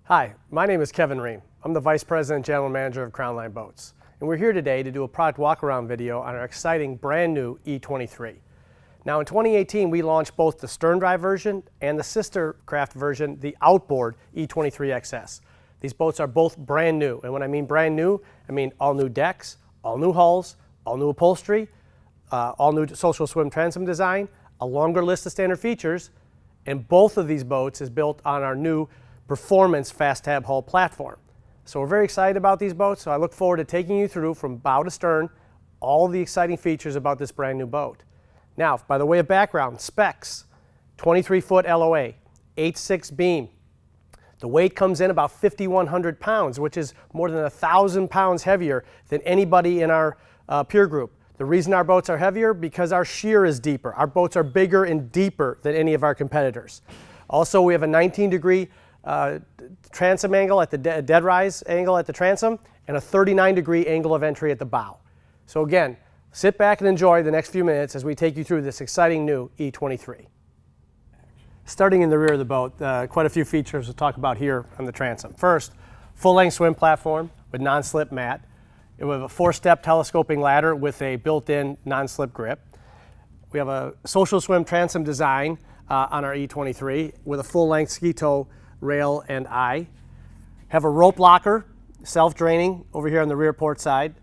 Hi, my name is Kevin Riem. I'm the Vice President and General Manager of Crownline Boats, and we're here today to do a product walk-around video on our exciting brand new E23. Now in 2018 we launched both the stern drive version and the sister craft version, the outboard E23xs. These boats are both brand new, and when I mean brand new, I mean all new decks, all new hulls, all new upholstery, all new social swim transom design, a longer list of standard features, and both of these boats is built on our new performance fast tab hull platform. So we're very excited about these boats, so I look forward to taking you through from bow to stern all the exciting features about this brand new boat. Now, by the way of background, specs: 23-foot LOA, 8.6 beam. The weight comes in about 5,100 pounds, which is more than 1,000 pounds heavier than anybody in our peer group. The reason our boats are heavier, because our shear is deeper. Our boats are bigger and deeper than any of our competitors. Also, we have a 19-degree transom angle at the dead rise angle at the transom, and a 39-degree angle of entry at the bow. So again, sit back and enjoy the next few minutes as we take you through this exciting new E23. Starting in the rear of the boat, quite a few features we'll talk about here on the transom. First, full-length swim platform with non-slip mat. We have a 4-step telescoping ladder with a built-in non-slip grip. We have a social swim transom design on our E23 with a full-length ski tow rail and eye. Have a rope locker, self-draining over here on the rear port side.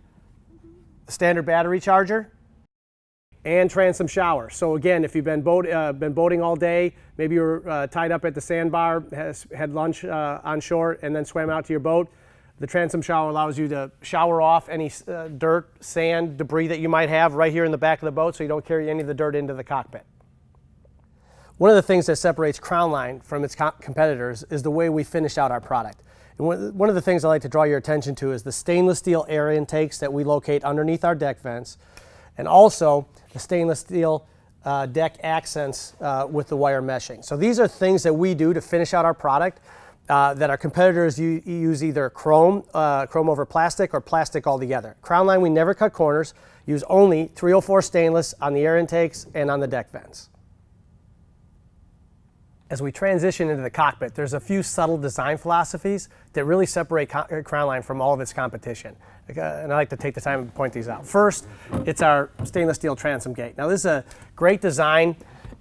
Standard battery charger and transom shower. So again, if you've been boating all day, maybe you're tied up at the sandbar, had lunch on shore and then swam out to your boat, the transom shower allows you to shower off any dirt, sand, debris that you might have right here in the back of the boat so you don't carry any of the dirt into the cockpit. One of the things that separates Crownline from its competitors is the way we finish out our product. And one of the things I like to draw your attention to is the stainless steel air intakes that we locate underneath our deck vents, and also the stainless steel deck accents with the wire meshing. So these are things that we do to finish out our product that our competitors use either chrome over plastic or plastic altogether. Crownline, we never cut corners, use only 304 stainless on the air intakes and on the deck vents. As we transition into the cockpit, there's a few subtle design philosophies that really separate Crownline from all of its competition. And I like to take the time to point these out. First, it's our stainless steel transom gate. Now this is a great design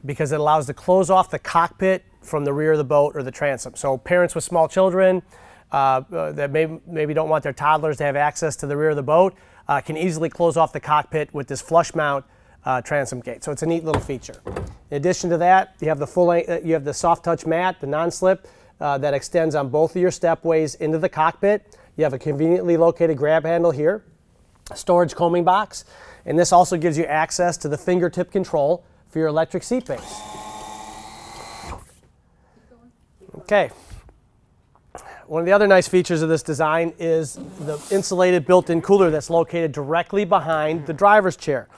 because it allows to close off the cockpit from the rear of the boat or the transom. So parents with small children that maybe don't want their toddlers to have access to the rear of the boat can easily close off the cockpit with this flush mount transom gate. So it's a neat little feature. In addition to that, you have the soft touch mat, the non-slip that extends on both of your stepways into the cockpit. You have a conveniently located grab handle here, a storage combing box, and this also gives you access to the fingertip control for your electric seat base. Okay. One of the other nice features of this design is the insulated built-in cooler that's located directly behind the driver's chair.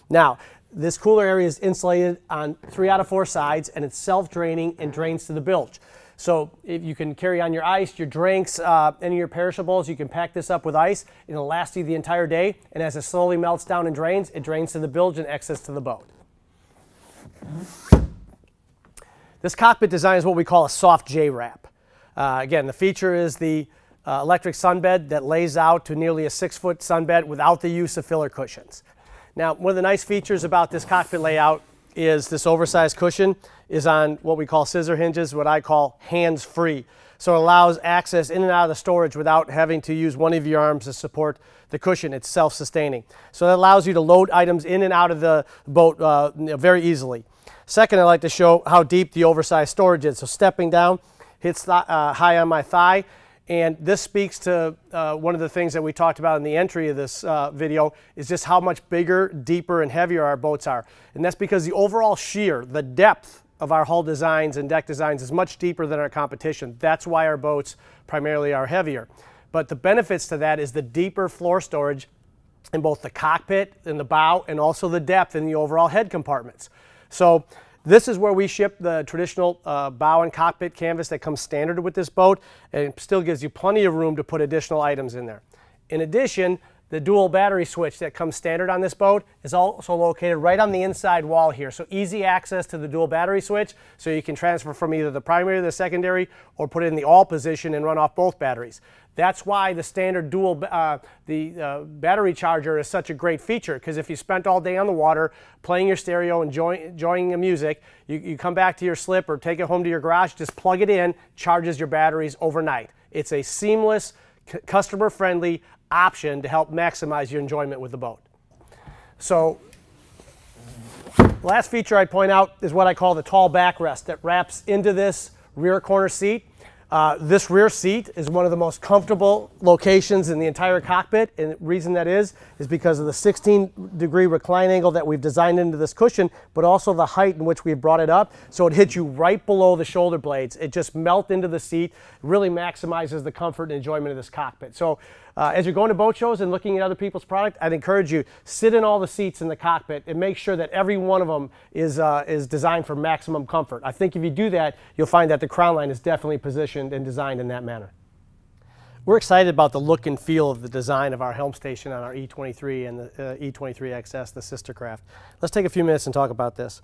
Now, this cooler area is insulated on 3 out of 4 sides, and it's self-draining and drains to the bilge. So if you can carry on your ice, your drinks, any of your perishables, you can pack this up with ice, and it'll last you the entire day. And as it slowly melts down and drains, it drains to the bilge and access to the boat. This cockpit design is what we call a soft J-wrap. Again, the feature is the electric sunbed that lays out to nearly a 6-foot sunbed without the use of filler cushions. Now, one of the nice features about this cockpit layout is this oversized cushion is on what we call scissor hinges, what I call hands-free. So it allows access in and out of the storage without having to use one of your arms to support the cushion. It's self-sustaining. So that allows you to load items in and out of the boat very easily. Second, I like to show how deep the oversized storage is. So stepping down hits high on my thigh. And this speaks to one of the things that we talked about in the entry of this video is just how much bigger, deeper, and heavier our boats are. And that's because the overall shear, the depth of our hull designs and deck designs is much deeper than our competition. That's why our boats primarily are heavier. But the benefits to that is the deeper floor storage in both the cockpit, in the bow, and also the depth in the overall head compartments. So this is where we ship the traditional bow and cockpit canvas that comes standard with this boat, and it still gives you plenty of room to put additional items in there. In addition, The dual battery switch that comes standard on this boat is also located right on the inside wall here. So easy access to the dual battery switch, so you can transfer from either the primary to the secondary or put it in the all position and run off both batteries. That's why the standard dual battery charger is such a great feature, because if you spent all day on the water playing your stereo, enjoying the music, you come back to your slip or take it home to your garage, just plug it in, charges your batteries overnight. It's a seamless, customer-friendly option to help maximize your enjoyment with the boat. So, last feature I'd point out is what I call the tall backrest that wraps into this rear corner seat. This rear seat is one of the most comfortable locations in the entire cockpit, and the reason that is because of the 16-degree recline angle that we've designed into this cushion, but also the height in which we've brought it up, so it hits you right below the shoulder blades. It just melts into the seat, really maximizes the comfort and enjoyment of this cockpit. So as you're going to boat shows and looking at other people's product, I'd encourage you, sit in all the seats in the cockpit and make sure that every one of them is designed for maximum comfort. I think if you do that, you'll find that the Crownline is definitely positioned and designed in that manner. We're excited about the look and feel of the design of our helm station on our E23 and the E23xs, the sister craft. Let's take a few minutes and talk about this.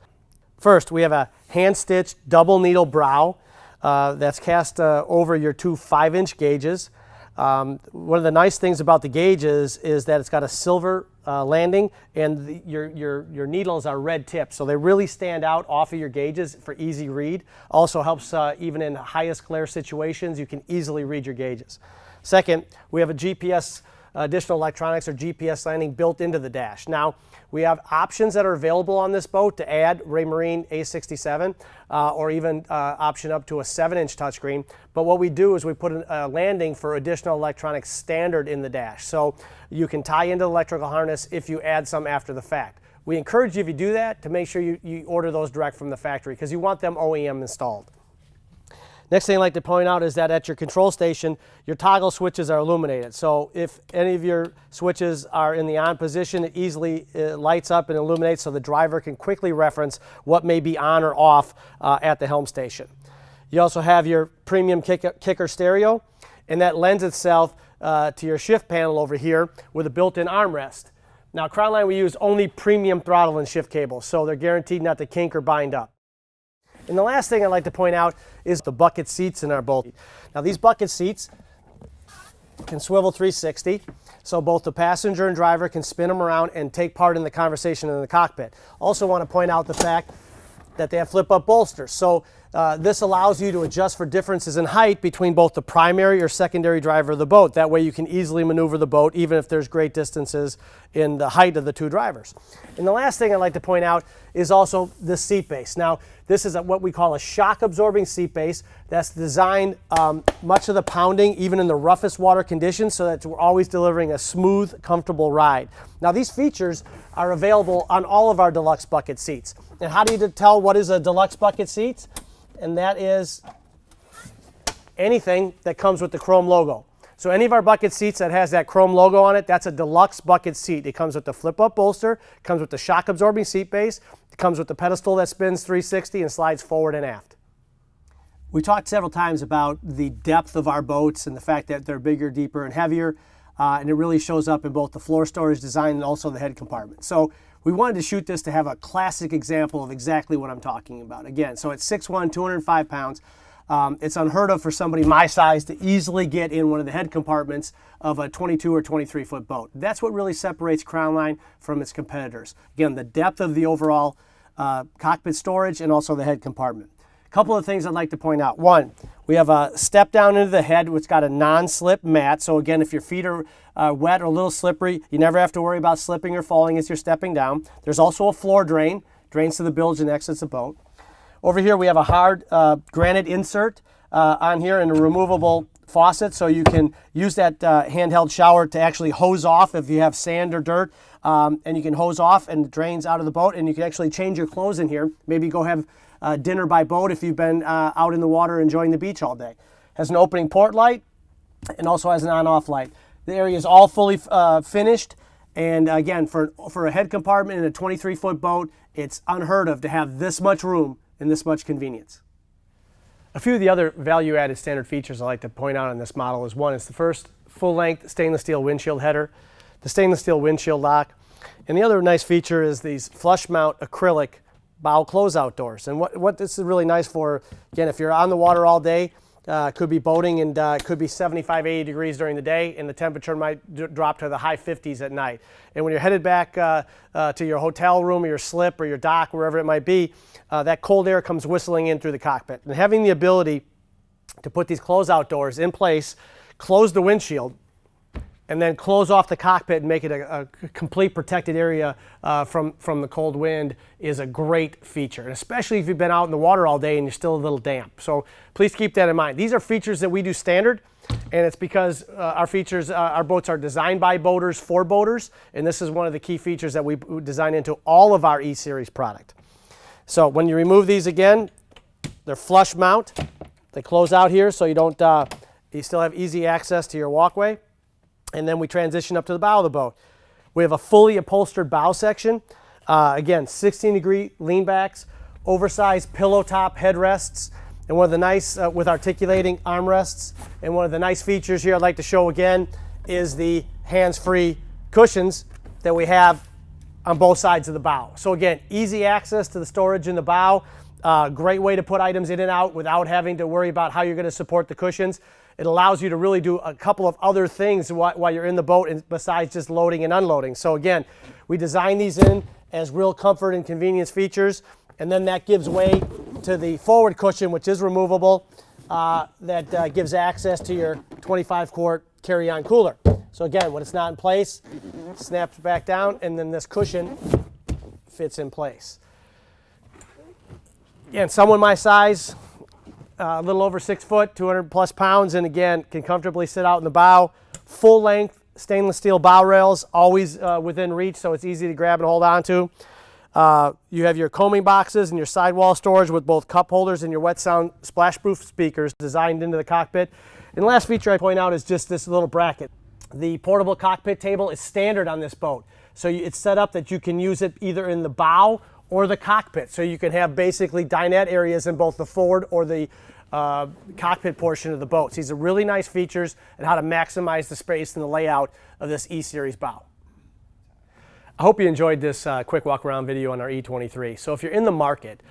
First, we have a hand-stitched double needle brow that's cast over your two 5-inch gauges. One of the nice things about the gauges is that it's got a silver landing, and your needles are red tipped, so they really stand out off of your gauges for easy read. Also helps even in highest glare situations, you can easily read your gauges. Second, we have a GPS, additional electronics or GPS landing built into the dash. Now, we have options that are available on this boat to add Raymarine A67 or even option up to a 7-inch touchscreen. But what we do is we put a landing for additional electronics standard in the dash. So you can tie into the electrical harness if you add some after the fact. We encourage you, if you do that, to make sure you order those direct from the factory, because you want them OEM installed. Next thing I'd like to point out is that at your control station, your toggle switches are illuminated. So if any of your switches are in the on position, it easily lights up and illuminates, so the driver can quickly reference what may be on or off at the helm station. You also have your premium kicker stereo, and that lends itself to your shift panel over here with a built-in armrest. Now, Crownline, we use only premium throttle and shift cables, so they're guaranteed not to kink or bind up. And the last thing I'd like to point out is the bucket seats in our boat. Now, these bucket seats can swivel 360, so both the passenger and driver can spin them around and take part in the conversation in the cockpit. Also want to point out the fact that they have flip-up bolsters. So this allows you to adjust for differences in height between both the primary or secondary driver of the boat. That way you can easily maneuver the boat even if there's great distances in the height of the two drivers. And the last thing I'd like to point out is also the seat base. Now, this is what we call a shock-absorbing seat base that's designed much of the pounding, even in the roughest water conditions, so that we're always delivering a smooth, comfortable ride. Now, these features are available on all of our deluxe bucket seats. And how do you tell what is a deluxe bucket seat? And that is anything that comes with the chrome logo. So any of our bucket seats that has that chrome logo on it, that's a deluxe bucket seat. It comes with the flip-up bolster, comes with the shock-absorbing seat base, it comes with the pedestal that spins 360 and slides forward and aft. We talked several times about the depth of our boats and the fact that they're bigger, deeper, and heavier, and it really shows up in both the floor storage design and also the head compartment. So we wanted to shoot this to have a classic example of exactly what I'm talking about. Again, so it's 6'1", 205 pounds. It's unheard of for somebody my size to easily get in one of the head compartments of a 22 or 23 foot boat. That's what really separates Crownline from its competitors. Again, the depth of the overall cockpit storage and also the head compartment. A couple of things I'd like to point out. One, we have a step down into the head which got a non-slip mat. So again, if your feet are wet or a little slippery, you never have to worry about slipping or falling as you're stepping down. There's also a floor drain, drains to the bilge and exits the boat. Over here we have a hard granite insert on here and a removable faucet, so you can use that handheld shower to actually hose off if you have sand or dirt, and you can hose off and it drains out of the boat, and you can actually change your clothes in here. Maybe go have dinner by boat if you've been out in the water enjoying the beach all day. Has an opening port light and also has an on-off light. The area is all fully finished, and again, for a head compartment in a 23-foot boat, it's unheard of to have this much room and this much convenience. A few of the other value-added standard features I like to point out on this model is one, it's the first full-length stainless steel windshield header. the stainless steel windshield lock. And the other nice feature is these flush mount acrylic bow closeout doors. And what this is really nice for, again, if you're on the water all day, could be boating, and it could be 75, 80 degrees during the day, and the temperature might drop to the high 50s at night. And when you're headed back to your hotel room or your slip or your dock, wherever it might be, that cold air comes whistling in through the cockpit. And having the ability to put these closeout doors in place, close the windshield, and then close off the cockpit and make it a complete protected area from the cold wind is a great feature, and especially if you've been out in the water all day and you're still a little damp. So please keep that in mind. These are features that we do standard, and it's because our boats are designed by boaters for boaters, and this is one of the key features that we design into all of our E-Series product. So when you remove these again, they're flush mount. They close out here so you don't, you still have easy access to your walkway. And then we transition up to the bow of the boat. We have a fully upholstered bow section. Again, 16-degree leanbacks, oversized pillow top headrests, and one of the nice, with articulating armrests. And one of the nice features here I'd like to show again is the hands-free cushions that we have on both sides of the bow. So again, easy access to the storage in the bow. Great way to put items in and out without having to worry about how you're going to support the cushions. It allows you to really do a couple of other things while you're in the boat, and besides just loading and unloading. So again, we design these in as real comfort and convenience features, and then that gives way to the forward cushion, which is removable, that gives access to your 25-quart carry-on cooler. So again, when it's not in place, it snaps back down, and then this cushion fits in place. Again, someone my size, a little over 6 foot, 200 plus pounds, and again, can comfortably sit out in the bow. Full length stainless steel bow rails, always within reach, so it's easy to grab and hold on to. You have your combing boxes and your sidewall storage with both cup holders and your wet sound splash-proof speakers designed into the cockpit. And the last feature I point out is just this little bracket. The portable cockpit table is standard on this boat. So it's set up that you can use it either in the bow or the cockpit. So you can have basically dinette areas in both the forward or the cockpit portion of the boat. So these are really nice features and how to maximize the space and the layout of this E-Series bow. I hope you enjoyed this quick walk around video on our E23. So if you're in the market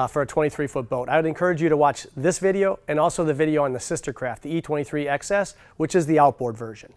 for a 23-foot boat, I would encourage you to watch this video and also the video on the sister craft, the E23xs, which is the outboard version.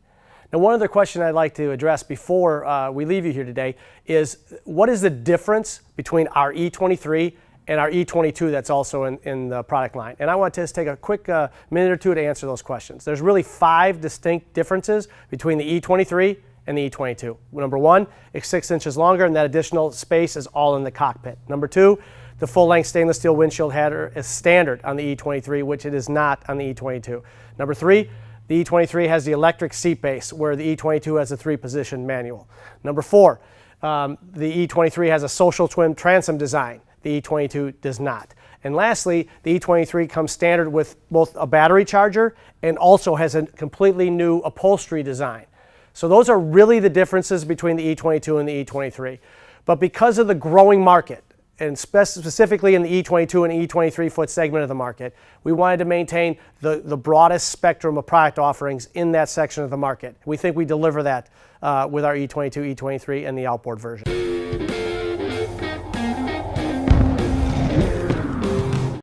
Now, one other question I'd like to address before we leave you here today is, what is the difference between our E23 and our E22 that's also in the product line? And I want to just take a quick minute or two to answer those questions. There's really 5 distinct differences between the E23 and the E22. Number 1, it's 6 inches longer, and that additional space is all in the cockpit. Number 2, the full-length stainless steel windshield header is standard on the E23, which it is not on the E22. Number 3, the E23 has the electric seat base, where the E22 has a 3-position manual. Number 4, the E23 has a social twin transom design. The E22 does not. And lastly, the E23 comes standard with both a battery charger and also has a completely new upholstery design. So those are really the differences between the E22 and the E23. But because of the growing market, and specifically in the E22 and E23 foot segment of the market, we wanted to maintain the broadest spectrum of product offerings in that section of the market. We think we deliver that with our E22, E23, and the outboard version.